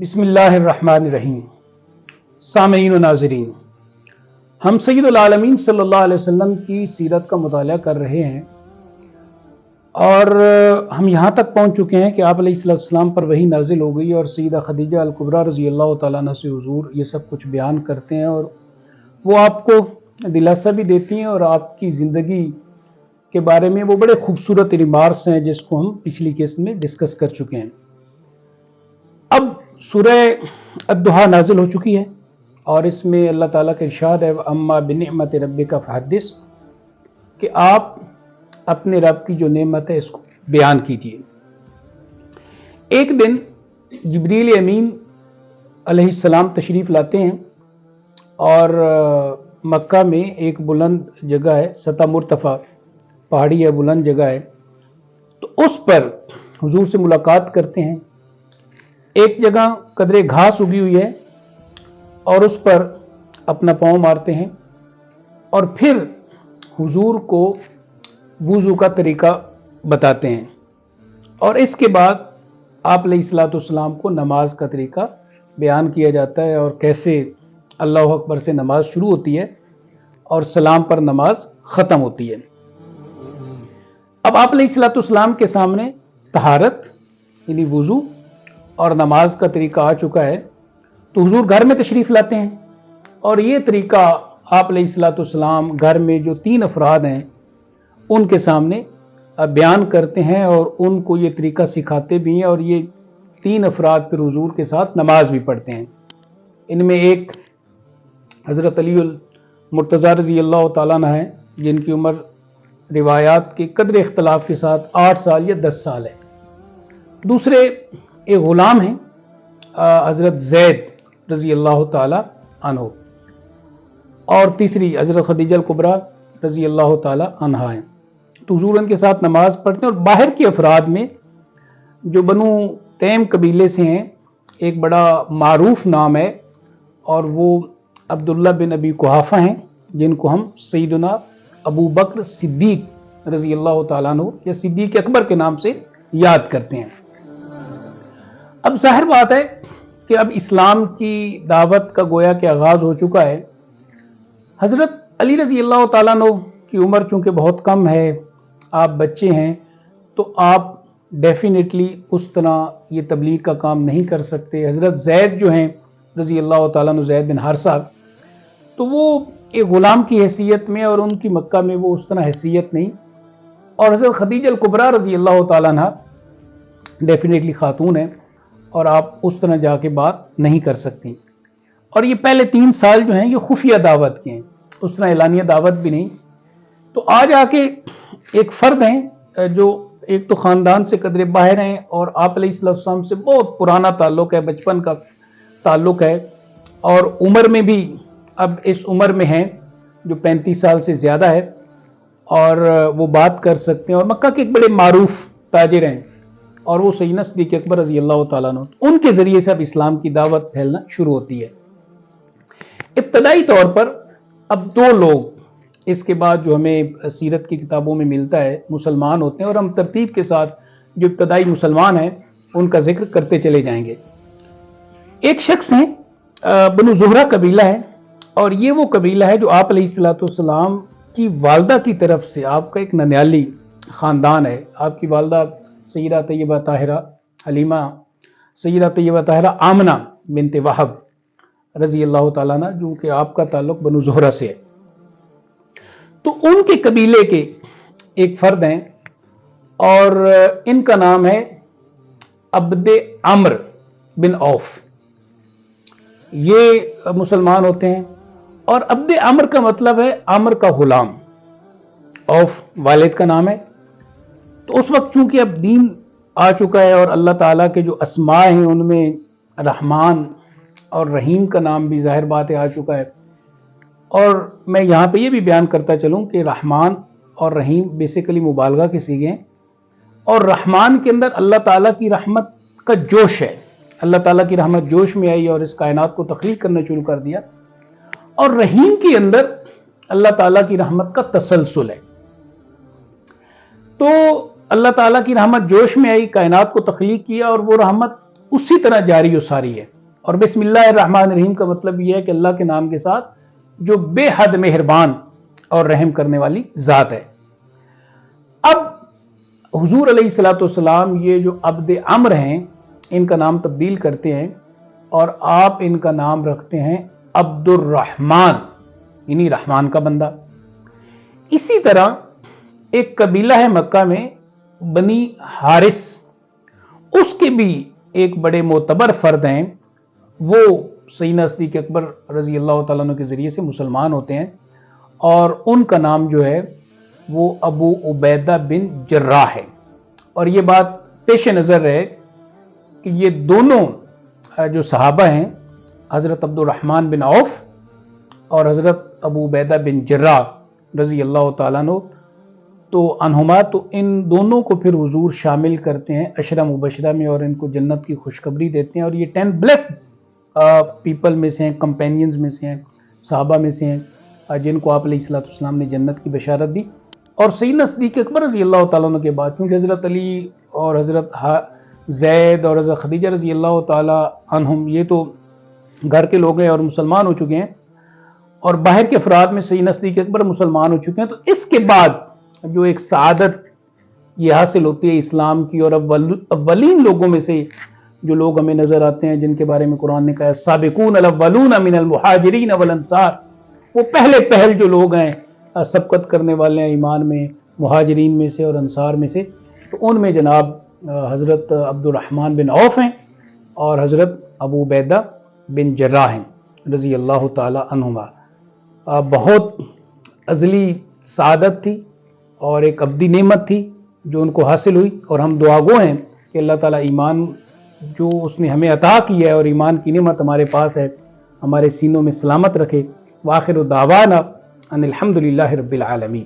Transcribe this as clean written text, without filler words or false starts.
बिस्मिल्लाहिर्रहमानिर्रहीम। सामईन व नाज़रीन, हम सय्यदुल आलमीन सल्लल्लाहु अलैहि वसल्लम की सीरत का मुताला कर रहे हैं और हम यहाँ तक पहुँच चुके हैं कि आप अलैहिस्सलाम पर वही नाजिल हो गई और सैयदा खदीजा अल कुबरा रज़ियल्लाहु तआला अन्हा से हुज़ूर ये सब कुछ बयान करते हैं और वो आपको दिलासा भी देती हैं और आपकी ज़िंदगी के बारे में वो बड़े खूबसूरत रिमार्क्स हैं जिसको हम पिछली केस में डिस्कस कर चुके हैं। अब सूरह अद्दुहा नाजिल हो चुकी है और इसमें अल्लाह ताला का इरशाद है, अम्मा बिनिअमति रब्बिका फहद्दिस, कि आप अपने रब की जो नेमत है इसको बयान कीजिए। एक दिन जिब्रील अमीन अलैहिस्सलाम तशरीफ़ लाते हैं और मक्का में एक बुलंद जगह है, सतह मुर्तफ़ा पहाड़ी है, बुलंद जगह है, तो उस पर हुजूर से मुलाकात करते हैं। एक जगह कदरे घास उगी हुई है और उस पर अपना पाँव मारते हैं और फिर हुजूर को वुज़ू का तरीका बताते हैं और इसके बाद आप अलैहिस्सलाम को नमाज का तरीका बयान किया जाता है और कैसे अल्लाहु अकबर से नमाज शुरू होती है और सलाम पर नमाज ख़त्म होती है। अब आप अलैहिस्सलाम के सामने तहारत यानी वुज़ू और नमाज का तरीका आ चुका है, तो हुजूर घर में तशरीफ़ लाते हैं और ये तरीका आप अलैहिस्सलाम घर में जो 3 अफराद हैं उनके सामने बयान करते हैं और उनको ये तरीका सिखाते भी हैं और ये 3 अफराद फिर हुजूर के साथ नमाज भी पढ़ते हैं। इनमें एक हज़रत अलीउल मुर्तज़ा रज़ियल्लाहु तआला अन्हु हैं जिनकी उम्र रिवायात के कदर इख्तलाफ के साथ 8 साल या 10 साल है। दूसरे एक ग़ुलाम हैं हज़रत ज़ैद रज़ियल्लाहु तआला अन्हु और तीसरी हज़रत खदीजा अल कुबरा रज़ियल्लाहु तआला अन्हा हैं। तो हुज़ूर उनके साथ नमाज पढ़ते हैं और बाहर के अफराद में जो बनु तैम कबीले से हैं एक बड़ा मारूफ नाम है और वो अब्दुल्ला बिन अबी कुहाफ़ा हैं जिनको हम सैयदना अबू बकर सिद्दीक रज़ियल्लाहु तआला अन्हु या सिद्दीक अकबर के नाम से याद करते हैं। अब ज़ाहिर बात है कि अब इस्लाम की दावत का गोया के आगाज़ हो चुका है। हज़रत अली रज़ियल्लाहु तआला अन्हु की उम्र चूँकि बहुत कम है, आप बच्चे हैं, तो आप डेफिनेटली उस तरह ये तबलीग का काम नहीं कर सकते। हज़रत ज़ैद जो हैं रज़ियल्लाहु तआला अन्हु, ज़ैद बिन हारिसा, तो वो एक ग़ुलाम की हैसियत में और उनकी मक्का में वो उस तरह हैसियत नहीं, और हज़रत खदीजा अल कुबरा रज़ियल्लाहु तआला अन्हा डेफिनेटली खातून है और आप उस तरह जाके बात नहीं कर सकती। और ये पहले 3 साल जो हैं ये खुफिया दावत के हैं, उस तरह एलानिया दावत भी नहीं। तो आज आके एक फ़र्द हैं जो एक तो ख़ानदान से कदरे बाहर हैं और आप अलैहिस्सलाम से बहुत पुराना ताल्लुक़ है, बचपन का ताल्लुक़ है और उम्र में भी अब इस उम्र में हैं जो 35 साल से ज़्यादा है और वो बात कर सकते हैं और मक्का के एक बड़े मारूफ ताजिर हैं और वो सैयदना सिद्दीक़ अकबर रज़ियल्लाहु तआला अन्हु, उनके ज़रिए से अब इस्लाम की दावत फैलना शुरू होती है। इब्तदाई तौर पर अब 2 लोग इसके बाद जो हमें सीरत की किताबों में मिलता है मुसलमान होते हैं और हम तरतीब के साथ जो इब्तदाई मुसलमान हैं उनका जिक्र करते चले जाएंगे। एक शख्स हैं बनु ज़ुहरा कबीला है और ये वो कबीला है जो आप अलैहिस्सलाम की वालदा की तरफ से आपका एक ननियाली ख़ानदान है। आपकी वालदा सैयदा तैयबा ताहिरा हलीमा सैयदा तैयबा ताहिरा आमना बिनते वहब रज़ियल्लाहु तआला अन्हा, जो कि आपका ताल्लुक़ बनु ज़ुहरा से है। तो उनके कबीले के एक फ़र्द हैं और इनका नाम है अब्दे अम्र बिन औफ। ये मुसलमान होते हैं और अब्दे अम्र का मतलब है अम्र का ग़ुलाम, औफ वालिद का नाम है। तो उस वक्त चूंकि अब दीन आ चुका है और अल्लाह ताला के जो अस्मा हैं उनमें रहमान और रहीम का नाम भी ज़ाहिर बात है आ चुका है। और मैं यहाँ पे ये भी बयान करता चलूँ कि रहमान और रहीम बेसिकली मुबालगा के सीगे हैं और रहमान के अंदर अल्लाह ताला की रहमत का जोश है, अल्लाह ताला की रहमत जोश में आई और इस कायनात को तख्लीक करना शुरू कर दिया, और रहीम के अंदर अल्लाह ताला की रहमत का तसलसल है। तो अल्लाह ताला की रहमत जोश में आई, कायनात को तख्लीक किया और वो रहमत उसी तरह जारी और सारी है। और बिस्मिल्लाहिर्रहमानिर्रहीम का मतलब यह है कि अल्लाह के नाम के साथ जो बेहद मेहरबान और रहम करने वाली ज़ात है। अब हुजूर अलैहिस्सलाम ये जो अब्द अम्र हैं, इनका नाम तब्दील करते हैं और आप इनका नाम रखते हैं अब्दुर्रहमान, यानी रहमान का बंदा। इसी तरह एक कबीला है मक्का में, बनी हारिस, उसके भी एक बड़े मोतबर फर्द हैं, वो सैयदना सिद्दीक़ अकबर रज़ी अल्लाह तआला अन्हु के ज़रिए से मुसलमान होते हैं और उनका नाम जो है वो अबू उबैदा बिन जर्राह है। और ये बात पेश नज़र रहे कि ये दोनों जो सहाबा हैं, हज़रत अब्दुर्रहमान बिन औफ और हज़रत अबू उबैदा बिन जर्राह रज़ी अल्लाह तआला अन्हुमा, तो इन दोनों को फिर हुजूर शामिल करते हैं अशरा मुबशरा में और इनको जन्नत की खुशखबरी देते हैं। और ये 10 ब्लेस्ड पीपल में से हैं, कंपेनियंस में से हैं, सहाबा में से हैं, जिनको आप अलैहिस्सलाम ने जन्नत की बशारत दी। और सैयदना सिद्दीक़ अकबर रज़ी अल्लाह तआला अन्हु के बाद, क्योंकि हज़रत अली और हज़रत ज़ैद और हज़रत खदीजा रज़ी अल्लाह तआला अन्हुम ये तो घर के लोग हैं और मुसलमान हो चुके हैं, और बाहर के अफराद में सैयदना सिद्दीक़ अकबर मुसलमान हो चुके हैं। तो इसके बाद जो एक सआदत ये हासिल होती है इस्लाम की, और अव्वलीन लोगों में से जो लोग हमें नजर आते हैं जिनके बारे में कुरान ने कहा साबिकून अल-अव्वलून मिनल मुहाजिरीन वल अंसार, वो पहले पहल जो लोग हैं सबकत करने वाले हैं ईमान में, मुहाजिरीन में से और अंसार में से। तो उनमें जनाब हज़रत अब्दुर्रहमान बिन औफ हैं और हज़रत अबू उबैदा बिन जर्राह हैं रज़ी अल्लाह तआला अन्हुमा। बहुत अज़ली सआदत थी और एक अब्दी नेमत थी जो उनको हासिल हुई, और हम दुआगो हैं कि अल्लाह ताला ईमान जो उसने हमें अता किया है और ईमान की नेमत हमारे पास है, हमारे सीनों में सलामत रखे। वाखिर दावाना अनिल हम्दुलिल्लाहि रब्बिल आलमीन।